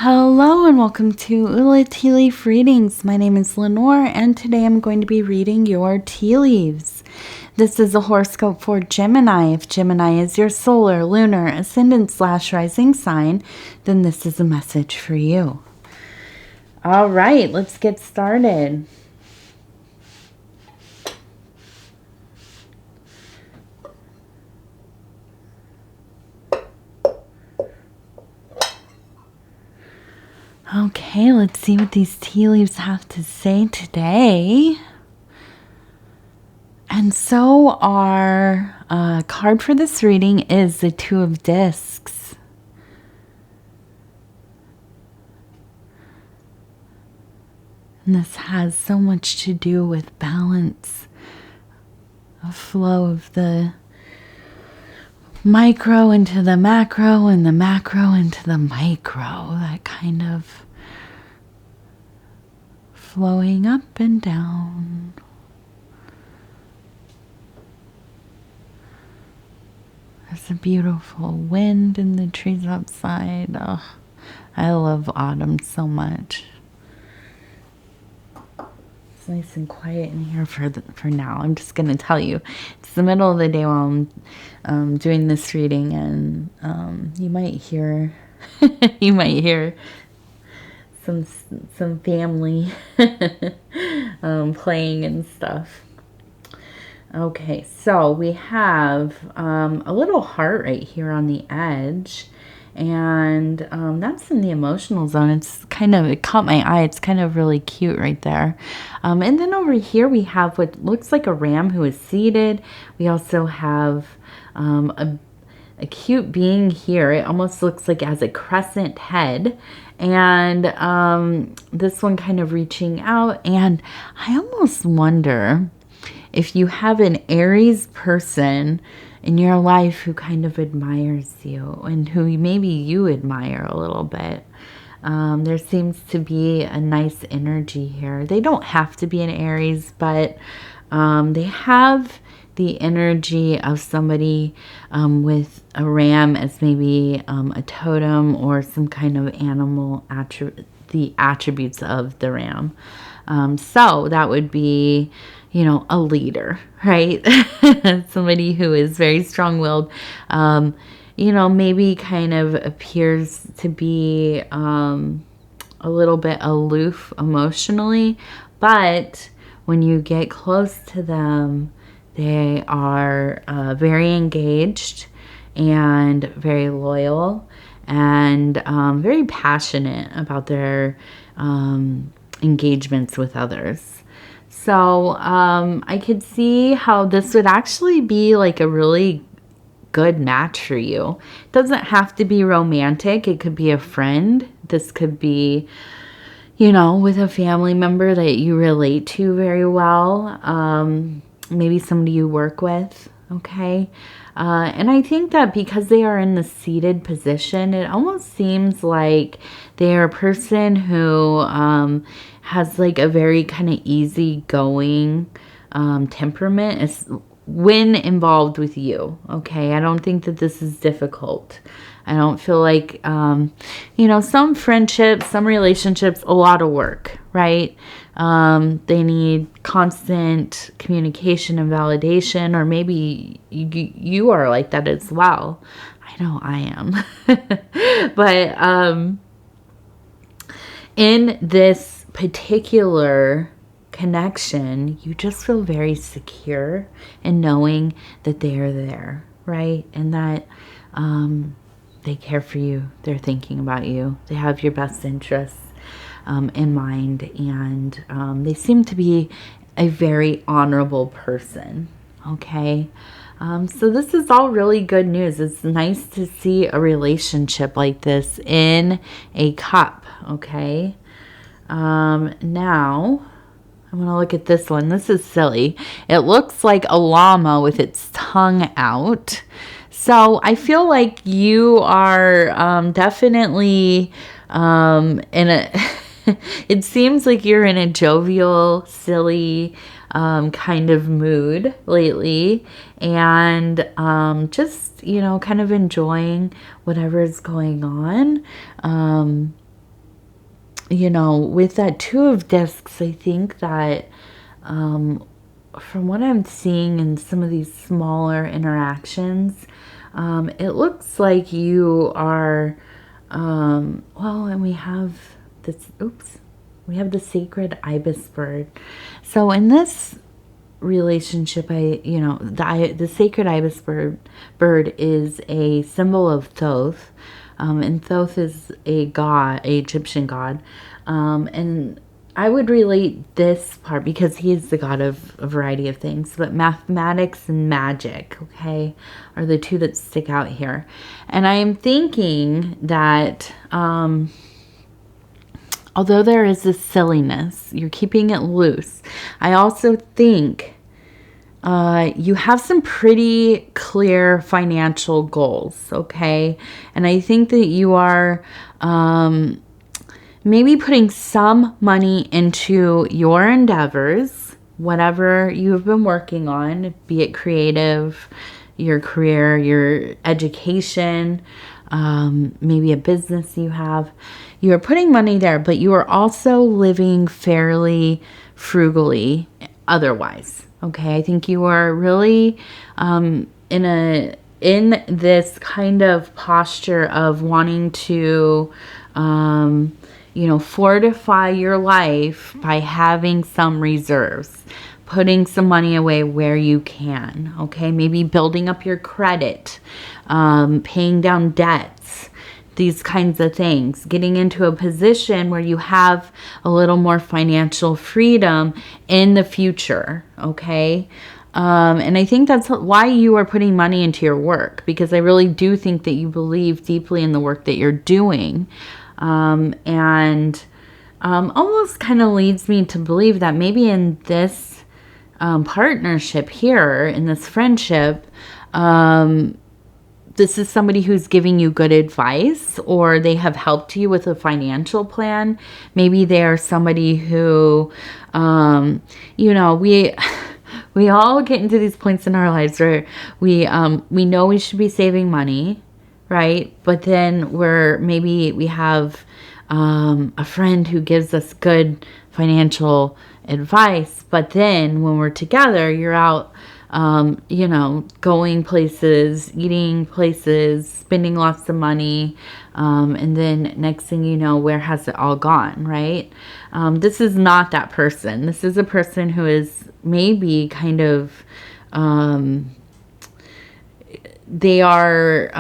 Hello and welcome to Ula Tea Leaf Readings. My name is Lenor and today I'm going to be reading your tea leaves. This is a horoscope for Gemini. If Gemini is your solar, lunar, ascendant/rising sign, then this is a message for you. All right, let's get started. Okay, let's see what these tea leaves have to say today. And so our card for this reading is the Two of Discs. And this has so much to do with balance, a flow of the micro into the macro and the macro into the micro, that kind of flowing up and down. There's a beautiful wind in the trees outside. Oh, I love autumn so much. It's nice and quiet in here for now. I'm just going to tell you, it's the middle of the day while I'm doing this reading, and you might hear some family playing and stuff. Okay, so we have a little heart right here on the edge, and that's in the emotional zone. It caught my eye. It's kind of really cute right there. And then over here we have what looks like a ram who is seated. We also have a cute being here. It almost looks like it has a crescent head, and this one kind of reaching out. And I almost wonder if you have an Aries person in your life who kind of admires you and who maybe you admire a little bit. There seems to be a nice energy here. They don't have to be an Aries, but they have the energy of somebody with a ram as maybe a totem or some kind of animal the attributes of the ram. So that would be, a leader, right? Somebody who is very strong-willed, maybe kind of appears to be a little bit aloof emotionally, but when you get close to them, they are very engaged and very loyal and very passionate about their engagements with others. So I could see how this would actually be like a really good match for you. It doesn't have to be romantic. It could be a friend. This could be, with a family member that you relate to very well. Maybe somebody you work with. Okay. And I think that because they are in the seated position, it almost seems like they are a person who has like a very kind of easygoing temperament when involved with you. Okay. I don't think that this is difficult. I don't feel like, some friendships, some relationships, a lot of work, right? They need constant communication and validation, or maybe you are like that as well. I know I am. But in this particular connection, you just feel very secure in knowing that they are there, right? And that they care for you. They're thinking about you. They have your best interests in mind, and they seem to be a very honorable person. Okay. So this is all really good news. It's nice to see a relationship like this in a cup. Okay. Now I'm going to look at this one. This is silly. It looks like a llama with its tongue out. So I feel like you are definitely in a... It seems like you're in a jovial, silly kind of mood lately, and just, kind of enjoying whatever is going on. you know, with that Two of Discs, I think that from what I'm seeing in some of these smaller interactions, it looks like you are, well, and we have this, oops, we have the sacred ibis bird. So in this relationship, you know, the sacred ibis bird is a symbol of Thoth, and Thoth is a god, a Egyptian god, and I would relate this part because he is the god of a variety of things, but mathematics and magic, okay, are the two that stick out here. And I am thinking that although there is this silliness, you're keeping it loose. I also think you have some pretty clear financial goals, okay? And I think that you are maybe putting some money into your endeavors, whatever you have been working on, be it creative, your career, your education, maybe a business you have. You are putting money there, but you are also living fairly frugally otherwise. Okay, I think you are really in this kind of posture of wanting to you know, fortify your life by having some reserves, putting some money away where you can, okay? Maybe building up your credit, paying down debts, these kinds of things, getting into a position where you have a little more financial freedom in the future, okay? And I think that's why you are putting money into your work, because I really do think that you believe deeply in the work that you're doing. And almost kind of leads me to believe that maybe in this partnership here, in this friendship, this is somebody who's giving you good advice, or they have helped you with a financial plan. Maybe they are somebody who, you know, we all get into these points in our lives where we know we should be saving money, right? But then we have a friend who gives us good financial advice. But then when we're together, you're out, you know, going places, eating places, spending lots of money. And then next thing you know, where has it all gone, right? This is not that person. This is a person who is maybe kind of, they are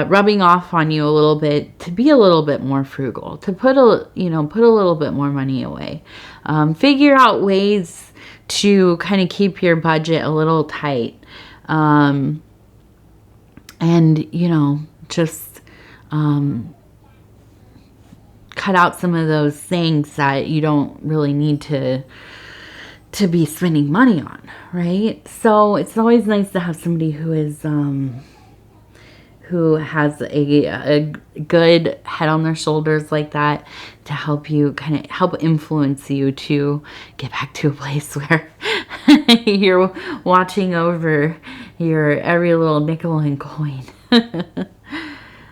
rubbing off on you a little bit to be a little bit more frugal, to put a little bit more money away. Figure out ways to kind of keep your budget a little tight. And, you know, just cut out some of those things that you don't really need to be spending money on, right? So it's always nice to have somebody who is who has a good head on their shoulders like that to help you, kind of help influence you to get back to a place where you're watching over your every little nickel and coin.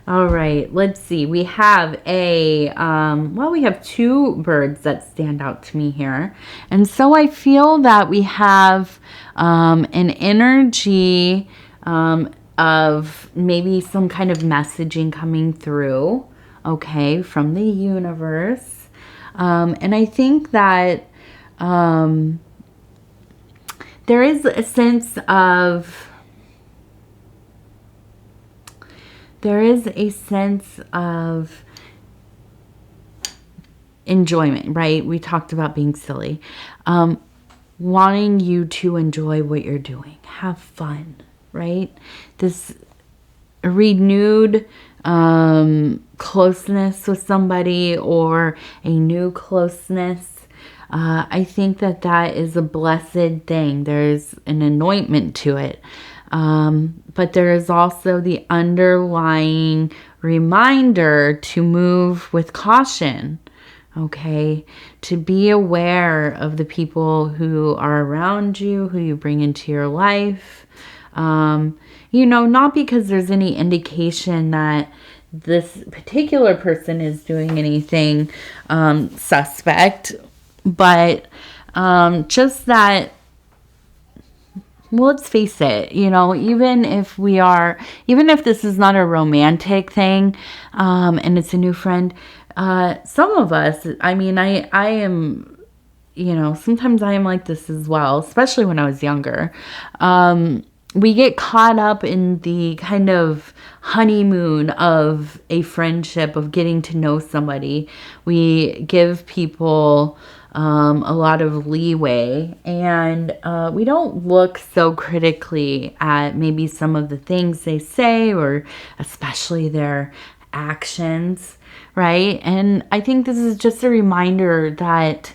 All right, let's see. We have we have two birds that stand out to me here. And so I feel that we have an energy of maybe some kind of messaging coming through, okay, from the universe. And I think that there is a sense of enjoyment, right? We talked about being silly. Wanting you to enjoy what you're doing. Have fun, right? This renewed closeness with somebody, or a new closeness. I think that is a blessed thing. There's an anointment to it. But there is also the underlying reminder to move with caution, okay? To be aware of the people who are around you, who you bring into your life. You know, not because there's any indication that this particular person is doing anything suspect, but just that, well, let's face it, even if this is not a romantic thing, and it's a new friend, some of us, I mean, I am, sometimes I am like this as well, especially when I was younger. We get caught up in the kind of honeymoon of a friendship, of getting to know somebody. We give people a lot of leeway, and we don't look so critically at maybe some of the things they say, or especially their actions, right? And I think this is just a reminder that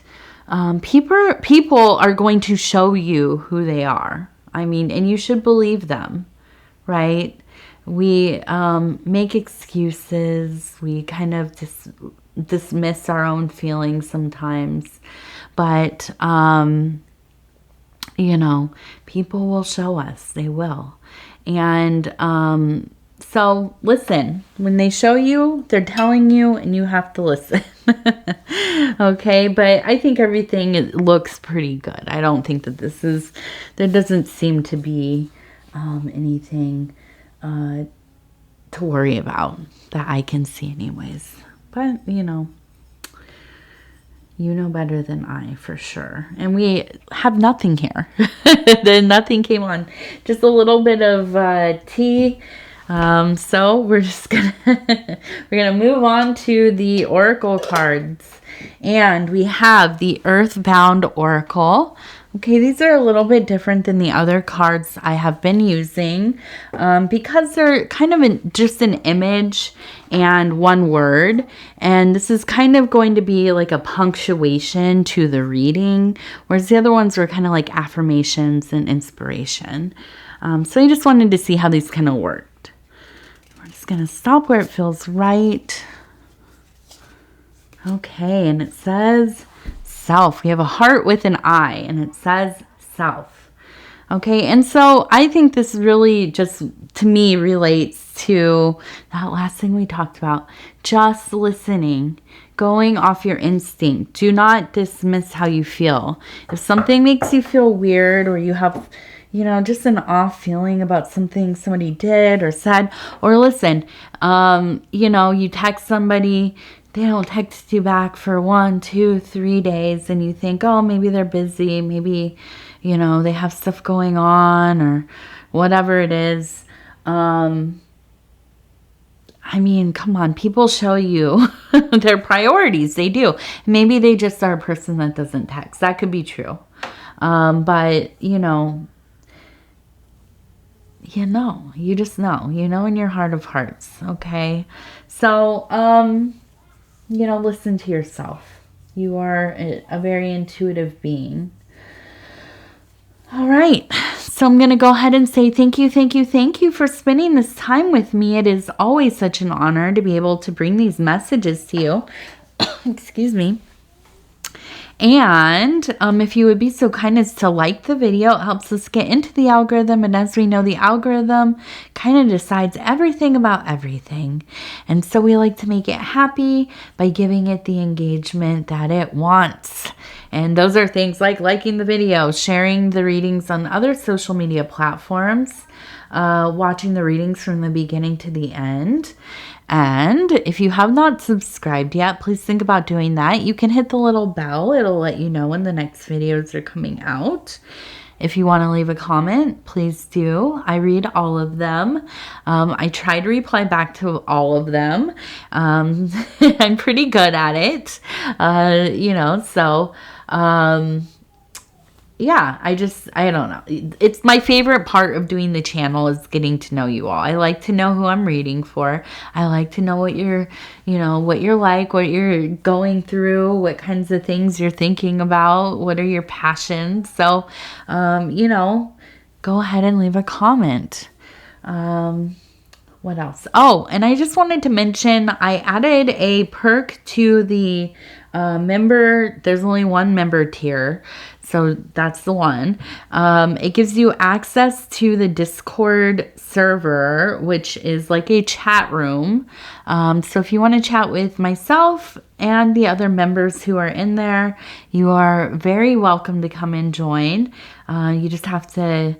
people are going to show you who they are. I mean, and you should believe them, right? We make excuses. We kind of dismiss our own feelings sometimes. But, people will show us. They will. And so listen, when they show you, they're telling you, and you have to listen. Okay, but I think everything looks pretty good. I don't think that there doesn't seem to be anything to worry about that I can see anyways. But, you know better than I, for sure. And we have nothing here. Nothing came on. Just a little bit of tea. So we're just we're gonna move on to the oracle cards, and we have the Earthbound Oracle. Okay, these are a little bit different than the other cards I have been using, because they're kind of just an image and one word, and this is kind of going to be like a punctuation to the reading, whereas the other ones were kind of like affirmations and inspiration. So I just wanted to see how these kind of worked. We're just going to stop where it feels right. Okay, and it says self. We have a heart with an eye, and it says self. Okay, and so I think this really just, to me, relates to that last thing we talked about. Just listening, going off your instinct. Do not dismiss how you feel. If something makes you feel weird, or you have, just an off feeling about something somebody did or said, or listen, you text somebody, they don't text you back for 1, 2, 3 days, and you think, oh, maybe they're busy, maybe, they have stuff going on, or whatever it is. I mean, come on, people show you their priorities. They do. Maybe they just are a person that doesn't text. That could be true. But, you just know, in your heart of hearts. Okay. So, listen to yourself. You are a very intuitive being. All right. So I'm going to go ahead and say thank you for spending this time with me. It is always such an honor to be able to bring these messages to you. Excuse me. And if you would be so kind as to like the video, it helps us get into the algorithm. And as we know, the algorithm kind of decides everything about everything. And so we like to make it happy by giving it the engagement that it wants. And those are things like liking the video, sharing the readings on other social media platforms, watching the readings from the beginning to the end. And if you have not subscribed yet, please think about doing that. You can hit the little bell. It'll let you know when the next videos are coming out. If you want to leave a comment, please do. I read all of them. I try to reply back to all of them. I'm pretty good at it, so... yeah, I don't know. It's my favorite part of doing the channel is getting to know you all. I like to know who I'm reading for. I like to know what you're like, what you're going through, what kinds of things you're thinking about, what are your passions. So, go ahead and leave a comment. What What else? Oh, and I just wanted to mention I added a perk to the member. There's only one member tier, so that's the one. It gives you access to the Discord server, which is like a chat room. So if you want to chat with myself and the other members who are in there, you are very welcome to come and join. You just have to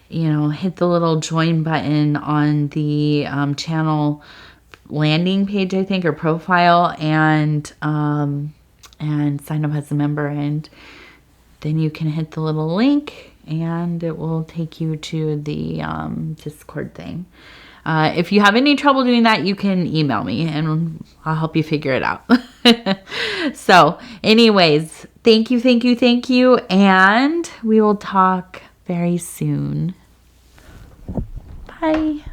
hit the little join button on the channel landing page, I think, or profile, and sign up as a member, and then you can hit the little link, and it will take you to the Discord thing. If you have any trouble doing that, you can email me, and I'll help you figure it out. So, anyways, thank you, and we will talk very soon. Bye.